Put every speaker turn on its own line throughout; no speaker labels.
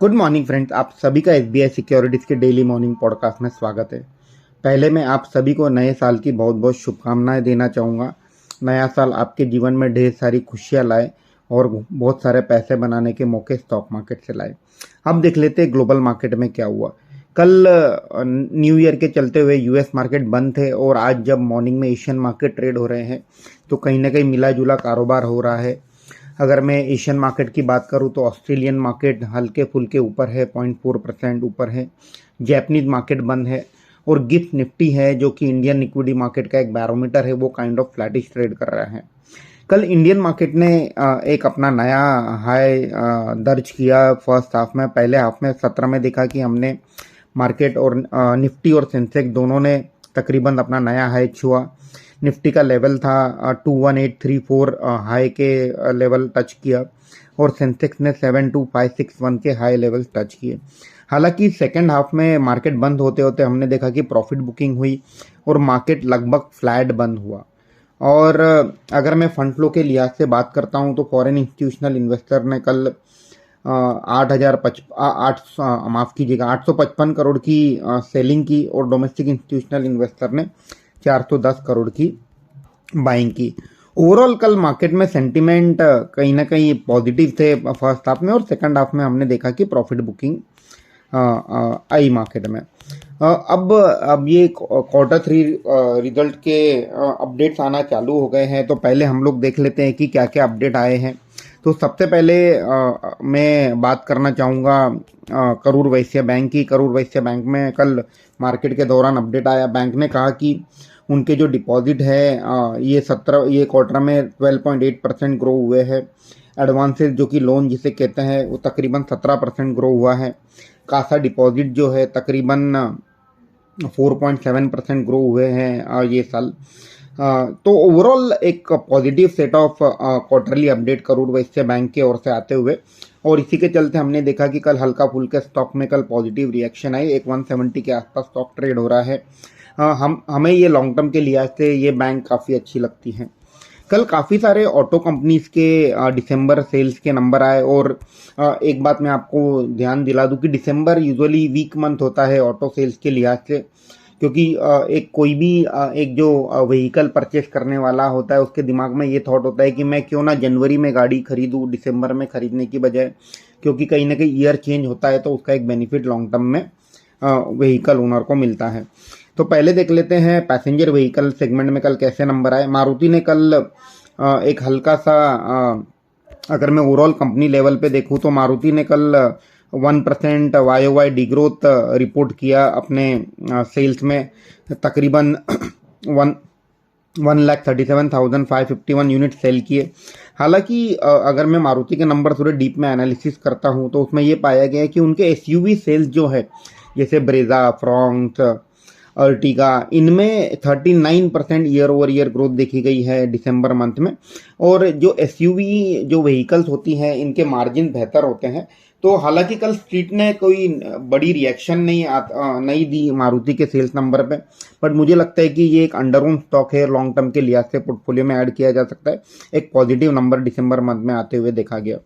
Good morning friends. आप सभी का एसबीआई सिक्योरिटीज के डेली मॉर्निंग पॉडकास्ट में स्वागत है। पहले मैं आप सभी को नए साल की बहुत बहुत शुभकामनाएं देना चाहूँगा। नया साल आपके जीवन में ढेर सारी खुशियाँ लाए और बहुत सारे पैसे बनाने के मौके स्टॉक मार्केट से लाए। अब देख लेते हैं ग्लोबल मार्केट में क्या हुआ। कल न्यू ईयर के चलते हुए यूएस मार्केट बंद थे और आज जब मॉर्निंग में एशियन मार्केट ट्रेड हो रहे हैं तो कहीं ना कहीं मिला जुला कारोबार हो रहा है। अगर मैं एशियन मार्केट की बात करूं तो ऑस्ट्रेलियन मार्केट हल्के फुल्के ऊपर है, 0.4% ऊपर है। जैपनीज मार्केट बंद है और गिफ्ट निफ्टी है जो कि इंडियन इक्विटी मार्केट का एक बैरोमीटर है, वो काइंड ऑफ फ्लैटिश ट्रेड कर रहा है। कल इंडियन मार्केट ने एक अपना नया हाई दर्ज किया फर्स्ट हाफ में। पहले हाफ में 17 में देखा कि हमने मार्केट और निफ्टी और सेंसेक्स दोनों ने तकरीबन अपना नया हाई छुआ। निफ्टी का लेवल था 21834 हाई के लेवल टच किया और सेंसेक्स ने 72561 के हाई लेवल टच किए। हालांकि सेकेंड हाफ में मार्केट बंद होते होते हमने देखा कि प्रॉफिट बुकिंग हुई और मार्केट लगभग फ्लैट बंद हुआ। और अगर मैं फंड फ्लो के लिहाज से बात करता हूं तो फॉरेन इंस्टीट्यूशनल इन्वेस्टर ने कल 8,855 करोड़ की सेलिंग की और डोमेस्टिक इंस्टीट्यूशनल इन्वेस्टर ने 410 करोड़ की बाइंग की। ओवरऑल कल मार्केट में सेंटीमेंट कहीं ना कहीं पॉजिटिव थे फर्स्ट हाफ में और सेकंड हाफ में हमने देखा कि प्रॉफिट बुकिंग आई मार्केट में। अब ये क्वार्टर थ्री रिजल्ट के अपडेट्स आना चालू हो गए हैं, तो पहले हम लोग देख लेते हैं कि क्या क्या अपडेट आए हैं। तो सबसे पहले मैं बात करना चाहूँगा करूर वैश्य बैंक की। करूर वैश्य बैंक में कल मार्केट के दौरान अपडेट आया। बैंक ने कहा कि उनके जो डिपॉजिट है ये क्वार्टर में 12.8% ग्रो हुए हैं। एडवांसेस जो कि लोन जिसे कहते हैं वो तकरीबन 17% ग्रो हुआ है। कासा डिपॉजिट जो है तकरीबन 4.7% ग्रो हुए हैं ये साल। तो ओवरऑल एक positive set of quarterly update Karur Vysya bank की ओर से आते हुए, और इसी के चलते हमने देखा कि कल हल्का फुल्का स्टॉक में कल पॉजिटिव रिएक्शन आई। एक 170 के आसपास स्टॉक ट्रेड हो रहा है। हमें ये लॉन्ग टर्म के लिहाज से ये बैंक काफ़ी अच्छी लगती है। कल काफ़ी सारे ऑटो कंपनीज के दिसंबर सेल्स के नंबर आए और एक बात मैं आपको ध्यान दिला दूं कि दिसंबर यूजुअली वीक मंथ होता है ऑटो सेल्स के लिहाज से, क्योंकि एक कोई भी एक जो व्हीकल परचेस करने वाला होता है उसके दिमाग में ये थॉट होता है कि मैं क्यों ना जनवरी में गाड़ी खरीदूं दिसंबर में खरीदने की बजाय, क्योंकि कहीं ना कहीं ईयर चेंज होता है तो उसका एक बेनिफिट लॉन्ग टर्म में व्हीकल ओनर को मिलता है। तो पहले देख लेते हैं पैसेंजर व्हीकल सेगमेंट में कल कैसे नंबर आए। मारुति ने कल एक हल्का सा अगर मैं ओवरऑल कंपनी लेवल पे देखूं तो मारुति ने कल 1% वाई डिग्रोथ रिपोर्ट किया अपने सेल्स में। तकरीबन 1,37,551 यूनिट सेल किए। हालांकि अगर मैं मारुति के नंबर थोड़े डीप में एनालिसिस करता हूं तो उसमें यह पाया गया है कि उनके एसयूवी सेल्स जो है जैसे ब्रेजा, फ्रॉन्क्स, अर्टिगा, इनमें 39% ईयर ओवर ईयर ग्रोथ देखी गई है दिसंबर मंथ में। और जो एसयूवी जो व्हीकल्स होती हैं इनके मार्जिन बेहतर होते हैं। तो हालांकि कल स्ट्रीट ने कोई बड़ी रिएक्शन नहीं दी मारुति के सेल्स नंबर पे, बट मुझे लगता है कि ये एक अंडरओन स्टॉक है, लॉन्ग टर्म के लिहाज से पोर्टफोलियो में ऐड किया जा सकता है। एक पॉजिटिव नंबर दिसंबर मंथ में आते हुए देखा गया।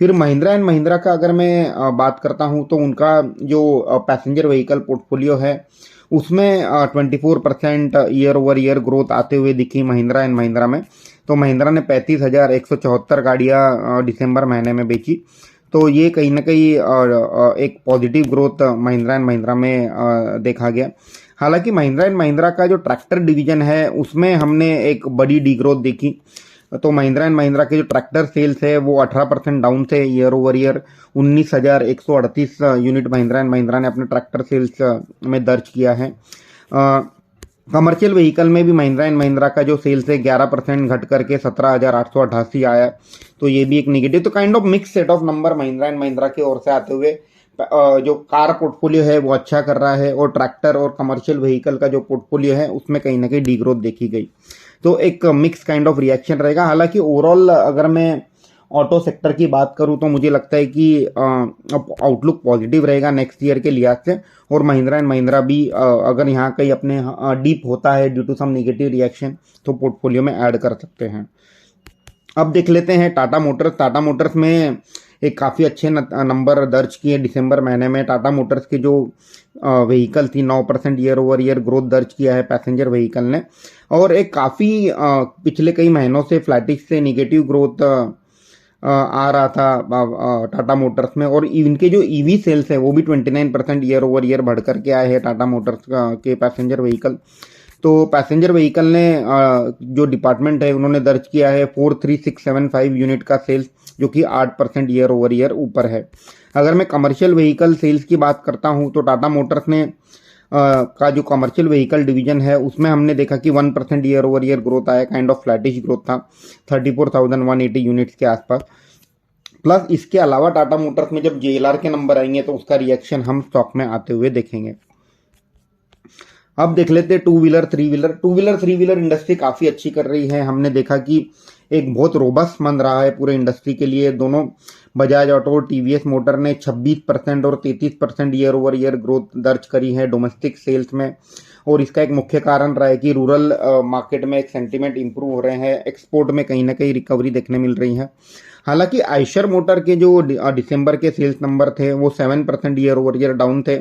फिर महिंद्रा एंड महिंद्रा का अगर मैं बात करता हूं तो उनका जो पैसेंजर व्हीकल पोर्टफोलियो है उसमें 24% ईयर ओवर ईयर ग्रोथ आते हुए दिखी महिंद्रा एंड महिंद्रा में। तो महिंद्रा ने 35,174 गाड़ियां दिसंबर महीने में बेची। तो ये कहीं ना कहीं एक positive growth Mahindra and Mahindra में देखा गया। हालांकि महिंद्रा एंड महिंद्रा का जो ट्रैक्टर डिवीजन है उसमें हमने एक बड़ी डी ग्रोथ देखी। तो महिंद्रा एंड महिंद्रा के जो ट्रैक्टर सेल्स है वो 18% डाउन थे year over year. 19,138 unit Mahindra and Mahindra ने अपने ट्रैक्टर सेल्स में दर्ज किया है। कमर्शियल व्हीकल में भी महिंद्रा एंड महिंद्रा का जो सेल्स है 11% घट करके 17,888 आया। तो ये भी एक निगेटिव, तो kind of mix set of number Mahindra and Mahindra की ओर से आते हुए जो कार पोर्टफोलियो है वो अच्छा कर रहा है और ट्रैक्टर और कमर्शियल व्हीकल का जो पोर्टफोलियो है उसमें कहीं ना कहीं डी ग्रोथ देखी गई। तो एक मिक्स काइंड ऑफ रिएक्शन रहेगा। हालांकि ओवरऑल अगर मैं ऑटो सेक्टर की बात करूं तो मुझे लगता है कि आउटलुक पॉजिटिव रहेगा नेक्स्ट ईयर के लिहाज से। और महिंद्रा एंड महिंद्रा भी अगर यहाँ कहीं अपने डीप होता है due to some negative reaction तो पोर्टफोलियो में ऐड कर सकते हैं। अब देख लेते हैं टाटा मोटर्स। टाटा मोटर्स में एक काफ़ी अच्छे नंबर दर्ज किए दिसंबर महीने में। टाटा मोटर्स के जो व्हीकल थी 9% ईयर ओवर ईयर ग्रोथ दर्ज किया है पैसेंजर व्हीकल ने, और एक काफ़ी पिछले कई महीनों से फ्लैटिश से निगेटिव ग्रोथ आ रहा था टाटा मोटर्स में। और इनके जो ईवी सेल्स है वो भी 29% ईयर ओवर ईयर बढ़ करके आए हैं टाटा मोटर्स के पैसेंजर व्हीकल। तो पैसेंजर व्हीकल ने जो डिपार्टमेंट है उन्होंने दर्ज किया है 43675 यूनिट का सेल्स, जो कि 8% ईयर ओवर ईयर ऊपर है। अगर मैं कमर्शियल व्हीकल सेल्स की बात करता हूं तो टाटा मोटर्स ने का जो कमर्शियल व्हीकल डिवीजन है उसमें हमने देखा कि 1% ईयर ओवर ईयर ग्रोथ आया, काइंड ऑफ फ्लैटिश ग्रोथ था 34,180 यूनिट्स के आसपास। प्लस इसके अलावा टाटा मोटर्स में जब जेएलआर के नंबर आएंगे तो उसका रिएक्शन हम स्टॉक में आते हुए देखेंगे। अब देख लेते हैं two wheeler three wheeler industry काफ़ी अच्छी कर रही है। हमने देखा कि एक बहुत रोबस्ट मंथ रहा है पूरे इंडस्ट्री के लिए। दोनों बजाज ऑटो और टीवीएस मोटर ने 26% और 33% ईयर ओवर ईयर ग्रोथ दर्ज करी है डोमेस्टिक सेल्स में। और इसका एक मुख्य कारण रहा है कि रूरल मार्केट में एक सेंटीमेंट इंप्रूव हो रहे हैं, एक्सपोर्ट में कहीं ना कहीं रिकवरी देखने मिल रही है। हालांकि आयशर मोटर के जो दिसंबर के सेल्स नंबर थे वो 7% ईयर ओवर ईयर डाउन थे,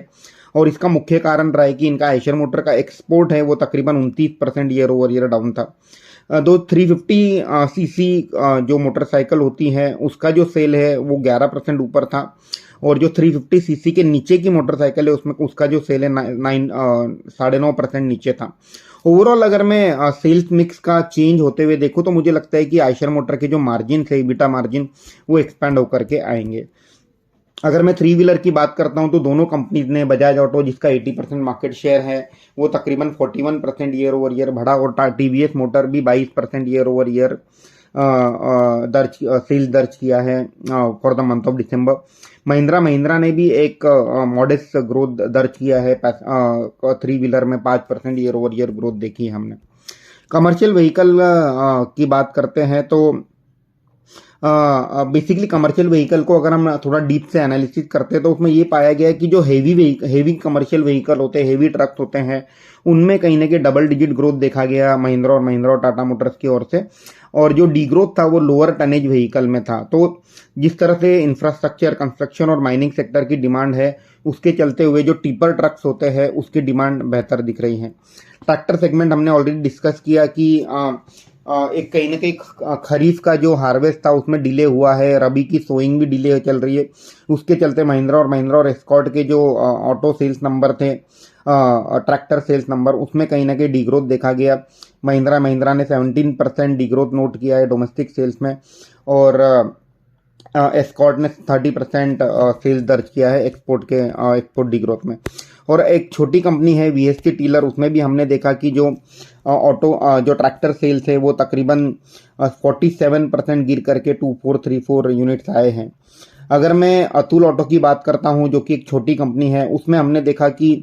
और इसका मुख्य कारण रहा है कि इनका आयशर मोटर का एक्सपोर्ट है वो तकरीबन 29% ईयर ओवर ईयर डाउन था। दो 350 सीसी जो मोटरसाइकिल होती है उसका जो सेल है वो 11% ऊपर था, और जो 350 सीसी के नीचे की मोटरसाइकिल है उसमें उसका जो सेल है 9.5% नीचे था। ओवरऑल अगर मैं सेल्स मिक्स का चेंज होते हुए देखूं तो मुझे लगता है कि आयशर मोटर के जो मार्जिन है बीटा मार्जिन वो एक्सपैंड होकर के आएंगे। अगर मैं थ्री व्हीलर की बात करता हूं तो दोनों कंपनीज ने, बजाज ऑटो जिसका 80% मार्केट शेयर है वो तकरीबन 41% ईयर ओवर ईयर बढ़ा, और टीवीएस मोटर भी 22% ईयर ओवर ईयर सेल्स दर्ज किया है फॉर द मंथ ऑफ दिसंबर। महिंद्रा ने भी एक मॉडेस्ट ग्रोथ दर्ज किया है थ्री व्हीलर में 5% ईयर ओवर ईयर ग्रोथ देखी है हमने। कमर्शियल व्हीकल की बात करते हैं तो बेसिकली कमर्शियल व्हीकल को अगर हम थोड़ा डीप से एनालिसिस करते हैं तो उसमें ये पाया गया है कि जो हेवी कमर्शियल व्हीकल होते हैं, हेवी ट्रक्स होते हैं, उनमें कहीं ना कहीं डबल डिजिट ग्रोथ देखा गया महिंद्रा और टाटा मोटर्स की ओर से। और जो डी ग्रोथ था वो लोअर टनेज व्हीकल में था। तो जिस तरह से इंफ्रास्ट्रक्चर, कंस्ट्रक्शन और माइनिंग सेक्टर की डिमांड है उसके चलते हुए जो टिपर ट्रक्स होते हैं उसकी डिमांड बेहतर दिख रही है। ट्रैक्टर सेगमेंट हमने ऑलरेडी डिस्कस किया कि एक कहीं ना कहीं खरीफ का जो हार्वेस्ट था उसमें डिले हुआ है, रबी की सोइंग भी डिले चल रही है। उसके चलते महिंद्रा और एस्कॉर्ट के जो ऑटो सेल्स नंबर थे, ट्रैक्टर सेल्स नंबर, उसमें कहीं ना कहीं डीग्रोथ देखा गया। महिंद्रा ने 17% डीग्रोथ नोट किया है डोमेस्टिक सेल्स में, और एस्कॉर्ट ने 30% सेल्स दर्ज किया है एक्सपोर्ट डीग्रोथ में। और एक छोटी कंपनी है वीएसटी टीलर, उसमें भी हमने देखा कि जो जो ट्रैक्टर सेल्स है वो तकरीबन 47% गिर करके 2434 यूनिट्स आए हैं। अगर मैं अतुल ऑटो की बात करता हूं जो कि एक छोटी कंपनी है, उसमें हमने देखा कि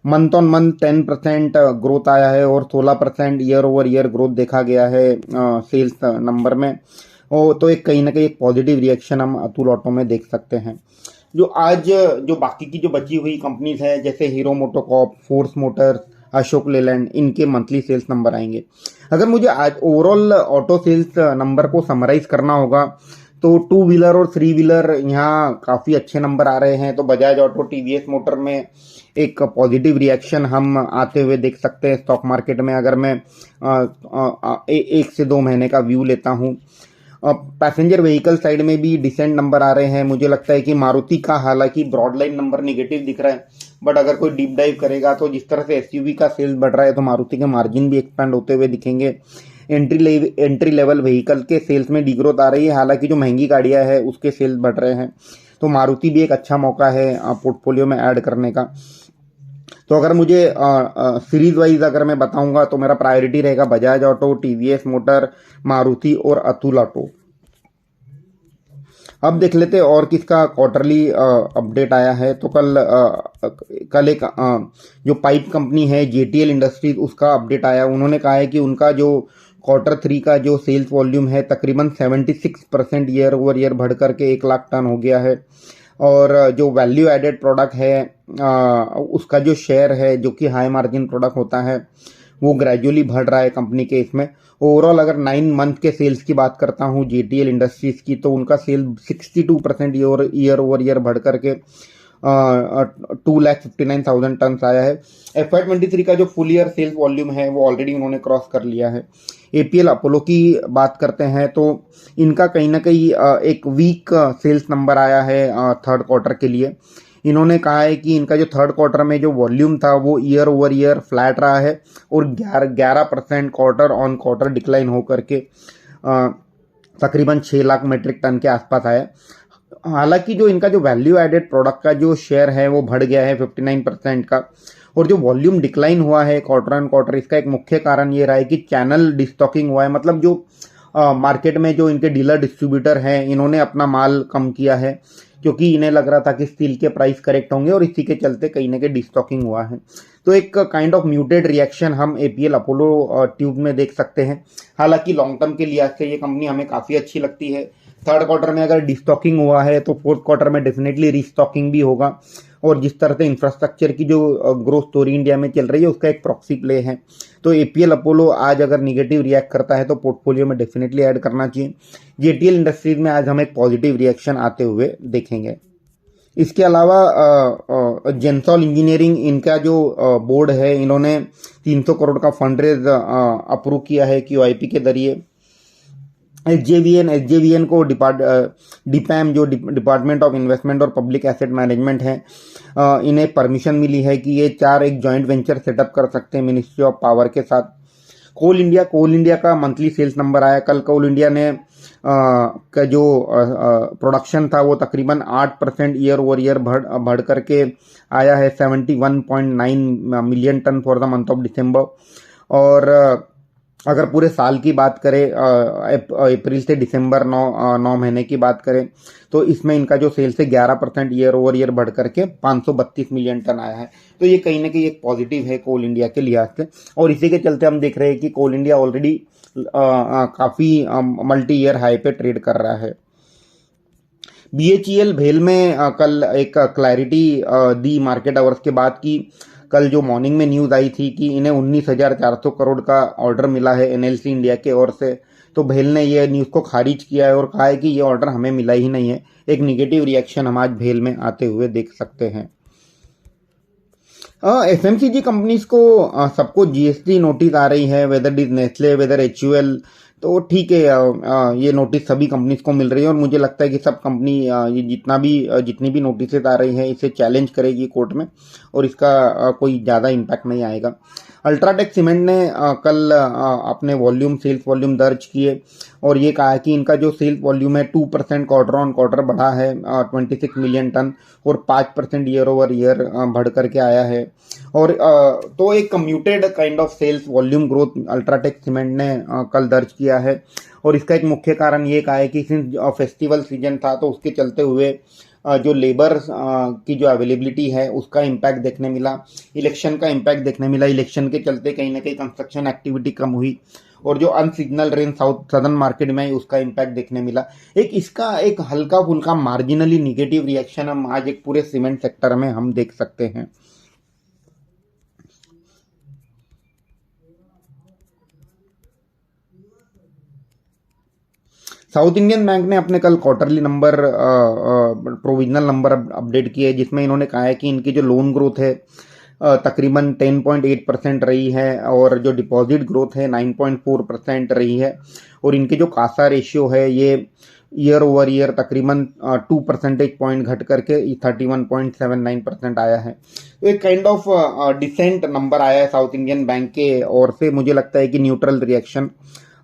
मंथ ऑन मंथ 10% ग्रोथ आया है और 16% ईयर ओवर ईयर ग्रोथ देखा गया है सेल्स नंबर में। तो एक कहीं ना कहीं एक पॉजिटिव रिएक्शन हम अतुल ऑटो में देख सकते हैं। जो आज जो बाकी की जो बची हुई कंपनीज है जैसे hero MotoCorp, force Motors, Ashok Leyland, इनके मंथली सेल्स नंबर आएंगे। अगर मुझे आज ओवरऑल ऑटो सेल्स नंबर को समराइज करना होगा तो टू व्हीलर और थ्री व्हीलर यहाँ काफ़ी अच्छे नंबर आ रहे हैं। तो बजाज ऑटो, टीवीएस मोटर में एक पॉजिटिव रिएक्शन हम आते हुए देख सकते हैं स्टॉक मार्केट में, अगर मैं 1 से 2 महीने का व्यू लेता हूँ। पैसेंजर व्हीकल साइड में भी डिसेंट नंबर आ रहे हैं। मुझे लगता है कि मारुति का हालांकि ब्रॉड लाइन नंबर निगेटिव दिख रहा है, बट अगर कोई डीप डाइव करेगा तो जिस तरह से एसयूवी का सेल्स बढ़ रहा है तो मारुति के मार्जिन भी एक्सपेंड होते हुए दिखेंगे। एंट्री लेवल व्हीकल के सेल्स में डिग्रोथ आ रही है, हालांकि जो महंगी गाड़ियां है उसके सेल्स बढ़ रहे हैं। तो मारुति भी एक अच्छा मौका है पोर्टफोलियो में ऐड करने का। तो अगर मुझे सीरीज वाइज अगर मैं बताऊंगा तो मेरा प्रायोरिटी रहेगा Bajaj auto, TVS motor, Maruti और अतुल ऑटो। अब देख लेते हैं और किसका क्वार्टरली अपडेट आया है। तो कल एक जो पाइप कंपनी है जेटीएल इंडस्ट्रीज, उसका अपडेट आया। उन्होंने कहा है कि उनका जो Q3 का जो सेल्स वॉल्यूम है तकरीबन 76% ईयर ओवर ईयर बढ़ करके 1 लाख टन हो गया है। और जो वैल्यू एडेड प्रोडक्ट है उसका जो शेयर है जो कि हाई मार्जिन प्रोडक्ट होता है वो ग्रेजुअली बढ़ रहा है कंपनी के इसमें। ओवरऑल अगर 9 मंथ के सेल्स की बात करता हूँ जेटीएल इंडस्ट्रीज की, तो उनका सेल 62% ईयर ओवर ईयर बढ़ करके 2,59,000 टन आया है। FY23 का जो फुल ईयर सेल्स वॉल्यूम है वो ऑलरेडी उन्होंने क्रॉस कर लिया है। एपीएल अपोलो की बात करते हैं तो इनका कहीं ना कहीं एक वीक सेल्स नंबर आया है थर्ड क्वार्टर के लिए। इन्होंने कहा है कि इनका जो थर्ड क्वार्टर में जो वॉल्यूम था वो ईयर ओवर ईयर फ्लैट रहा है और 11% क्वार्टर ऑन क्वार्टर डिक्लाइन होकर के तकरीबन 6 लाख मेट्रिक टन के आसपास आया। हालांकि जो इनका जो वैल्यू एडेड प्रोडक्ट का जो शेयर है वो बढ़ गया है 59% का, और जो वॉल्यूम डिक्लाइन हुआ है क्वार्टर ऑन क्वार्टर, इसका एक मुख्य कारण ये रहा है कि चैनल डिस्टॉकिंग हुआ है। मतलब जो मार्केट में जो इनके डीलर डिस्ट्रीब्यूटर हैं इन्होंने अपना माल कम किया है क्योंकि इन्हें लग रहा था कि स्टील के प्राइस करेक्ट होंगे और इसी के चलते कहीं ना कहीं डिस्टॉकिंग हुआ है। तो एक काइंड ऑफ म्यूटेड रिएक्शन हम एपीएल अपोलो ट्यूब में देख सकते हैं। हालांकि लॉन्ग टर्म के लिहाज से ये कंपनी हमें काफ़ी अच्छी लगती है। थर्ड क्वार्टर में अगर डिस्टॉकिंग हुआ है तो फोर्थ क्वार्टर में डेफिनेटली रीस्टॉकिंग भी होगा, और जिस तरह से इंफ्रास्ट्रक्चर की जो ग्रोथ स्टोरी इंडिया में चल रही है उसका एक प्रॉक्सी प्ले है। तो एपीएल अपोलो आज अगर निगेटिव रिएक्ट करता है तो पोर्टफोलियो में डेफिनेटली ऐड करना चाहिए। जेटीएल इंडस्ट्रीज में आज हम एक पॉजिटिव रिएक्शन आते हुए देखेंगे। इसके अलावा जेंसॉल इंजीनियरिंग, इनका जो बोर्ड है, इन्होंने 300 करोड़ का फंड रेज अप्रूव किया है क्यूआईपी के जरिए। एसजेवीएन को डिपैम जो डिपार्टमेंट ऑफ इन्वेस्टमेंट और पब्लिक एसेट मैनेजमेंट है, इन्हें परमिशन मिली है कि ये 4 एक जॉइंट वेंचर सेटअप कर सकते हैं मिनिस्ट्री ऑफ पावर के साथ। कोल इंडिया का मंथली सेल्स नंबर आया कल। कोल इंडिया ने का जो प्रोडक्शन था वो तकरीबन 8% ईयर ओवर ईयर बढ़ करके आया है 71.9 million ton for the month of December. और अगर पूरे साल की बात करें, अप्रैल से दिसंबर 9 महीने की बात करें, तो इसमें इनका जो सेल्स है 11% ईयर ओवर ईयर बढ़ करके 532 मिलियन टन आया है। तो ये कहीं ना कहीं एक पॉजिटिव है कोल इंडिया के लिहाज से, और इसी के चलते हम देख रहे हैं कि कोल इंडिया ऑलरेडी काफ़ी मल्टी ईयर हाई पे ट्रेड कर रहा है। बीएचईएल भेल में कल एक क्लैरिटी दी मार्केट आवर्स के बाद की। कल जो मॉर्निंग में न्यूज़ आई थी कि इन्हें 19,400 करोड़ का ऑर्डर मिला है एनएलसी इंडिया के ओर से, तो भेल ने ये न्यूज़ को खारिज किया है और कहा है कि ये ऑर्डर हमें मिला ही नहीं है। एक निगेटिव रिएक्शन हम आज भेल में आते हुए देख सकते हैं। एफएमसीजी कंपनीज को सबको जीएसटी नोटिस आ रही है, whether is Nestle, whether HUL, तो ठीक है, ये नोटिस सभी कंपनीज को मिल रही है और मुझे लगता है कि सब कंपनी ये जितनी भी नोटिस आ रही हैं इसे चैलेंज करेगी कोर्ट में और इसका कोई ज़्यादा इम्पैक्ट नहीं आएगा। अल्ट्राटेक सीमेंट ने कल अपने सेल्स वॉल्यूम दर्ज किए और ये कहा कि इनका जो सेल्स वॉल्यूम है 2% क्वार्टर ऑन क्वार्टर बढ़ा है 26 मिलियन टन और 5% ईयर ओवर ईयर बढ़ करके आया है। और तो एक muted kind of sales volume growth UltraTech cement ने कल दर्ज किया है, और इसका एक मुख्य कारण ये कहा है कि फेस्टिवल सीजन था तो उसके चलते हुए जो लेबर की जो अवेलेबिलिटी है उसका इम्पैक्ट देखने मिला, इलेक्शन का इम्पैक्ट देखने मिला। इलेक्शन के चलते कहीं ना कहीं कंस्ट्रक्शन एक्टिविटी कम हुई और जो अनसिग्नल रेन सदर्न मार्केट में उसका इम्पैक्ट देखने मिला। इसका एक हल्का फुल्का मार्जिनली निगेटिव रिएक्शन हम आज एक पूरे सीमेंट सेक्टर में हम देख सकते हैं। साउथ इंडियन बैंक ने अपने कल quarterly number provisional number update किए, जिसमें इन्होंने कहा है कि इनकी जो लोन ग्रोथ है तकरीबन 10.8% रही है और जो डिपॉजिट ग्रोथ है 9.4% रही है, और इनके जो कासा रेशियो है ये ईयर ओवर ईयर तकरीबन 2 परसेंटेज पॉइंट घट करके 31.79% आया है। तो एक काइंड ऑफ डिसेंट नंबर आया है साउथ इंडियन बैंक के ओर से। मुझे लगता है कि न्यूट्रल रिएक्शन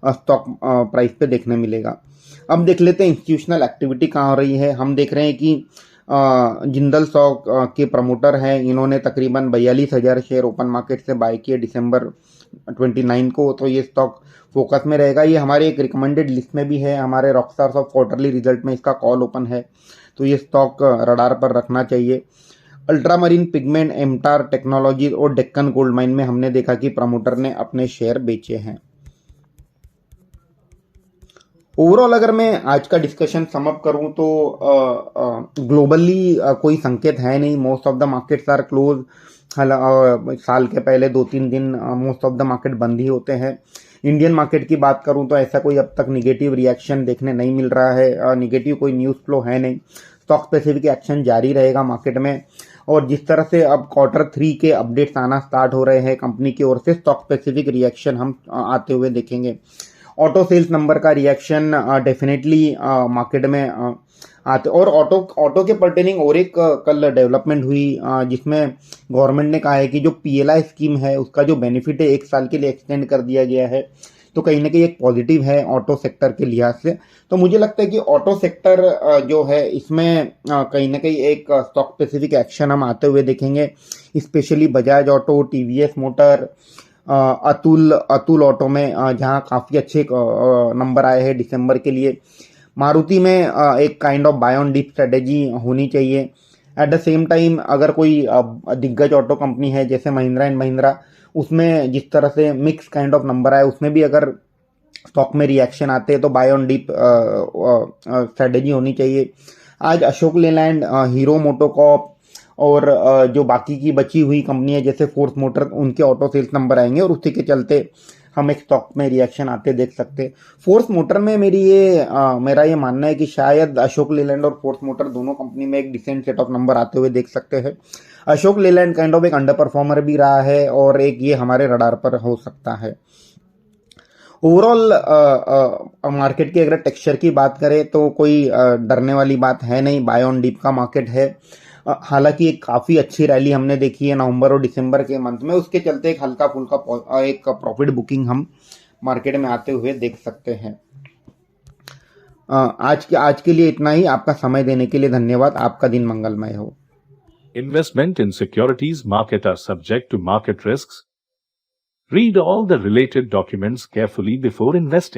स्टॉक प्राइस पे देखने मिलेगा। अब देख लेते हैं इंस्टीट्यूशनल एक्टिविटी कहाँ हो रही है। हम देख रहे हैं कि जिंदल स्टॉक के प्रमोटर हैं, इन्होंने तकरीबन 42,000 शेयर ओपन मार्केट से बाय किए दिसंबर 29 को, तो ये स्टॉक फोकस में रहेगा। ये हमारे एक रिकमेंडेड लिस्ट में भी है, हमारे रॉकस्टार्स ऑफ क्वार्टरली रिजल्ट में इसका कॉल ओपन है, तो ये स्टॉक रडार पर रखना चाहिए। अल्ट्रामरीन पिगमेंट, एमटार टेक्नोलॉजी और डेक्कन गोल्ड माइन में हमने देखा कि प्रमोटर ने अपने शेयर बेचे हैं। ओवरऑल अगर मैं आज का डिस्कशन समअप करूं तो ग्लोबली कोई संकेत है नहीं। Most of the markets are close. साल के पहले 2-3 दिन मोस्ट ऑफ द मार्केट बंद ही होते हैं। इंडियन मार्केट की बात करूं तो ऐसा कोई अब तक निगेटिव रिएक्शन देखने नहीं मिल रहा है। निगेटिव कोई न्यूज़ फ्लो है नहीं। स्टॉक स्पेसिफिक एक्शन जारी रहेगा मार्केट में। और जिस तरह से अब Q3 के अपडेट्स आना स्टार्ट हो रहे हैं कंपनी की ओर से, स्टॉक स्पेसिफिक रिएक्शन हम आते हुए देखेंगे। ऑटो सेल्स नंबर का रिएक्शन डेफिनेटली मार्केट में आते। और ऑटो के पर्टेनिंग और एक कल डेवलपमेंट हुई जिसमें गवर्नमेंट ने कहा है कि जो PLI स्कीम है उसका जो बेनिफिट है 1 साल के लिए एक्सटेंड कर दिया गया है। तो कहीं ना कहीं एक पॉजिटिव है ऑटो सेक्टर के लिहाज से। तो मुझे लगता है कि ऑटो सेक्टर जो है इसमें कहीं ना कहीं एक स्टॉक स्पेसिफिक एक्शन हम आते हुए देखेंगे। Specially Bajaj auto, TVS motor, Atul auto में जहां काफ़ी अच्छे नंबर आए हैं दिसंबर के लिए। मारुति में एक kind of buy on dip strategy होनी चाहिए। एट द सेम टाइम अगर कोई दिग्गज ऑटो कंपनी है जैसे महिंद्रा एंड महिंद्रा, उसमें जिस तरह से मिक्स काइंड ऑफ नंबर आए, उसमें भी अगर स्टॉक में रिएक्शन आते हैं तो बाय ऑन डिप स्ट्रेटेजी होनी चाहिए। आज अशोक लेलैंड, हीरो मोटोकॉर्प और जो बाकी की बची हुई कंपनी है जैसे फोर्स मोटर, उनके ऑटो सेल्स नंबर आएंगे और उसी के चलते हम एक स्टॉक में रिएक्शन आते देख सकते हैं। फोर्स मोटर में मेरा ये मानना है कि शायद अशोक लेलैंड और फोर्स मोटर दोनों कंपनी में एक डिसेंट सेट ऑफ नंबर आते हुए देख सकते हैं। अशोक लेलैंड काइंड ऑफ एक अंडर परफॉर्मर भी रहा है और एक ये हमारे रडार पर हो सकता है। ओवरऑल मार्केट की अगर टेक्सचर की बात करें तो कोई डरने वाली बात है नहीं। बाय ऑन डिप का मार्केट है। हालांकि एक काफ़ी अच्छी रैली हमने देखी है नवंबर और दिसंबर के मंथ में, उसके चलते एक हल्का फुल्का एक प्रॉफिट बुकिंग हम मार्केट में आते हुए देख सकते हैं। आज के लिए इतना ही। आपका समय देने के लिए धन्यवाद। आपका दिन मंगलमय हो।
Investment in securities market are subject to market risks. Read all the related documents carefully before investing.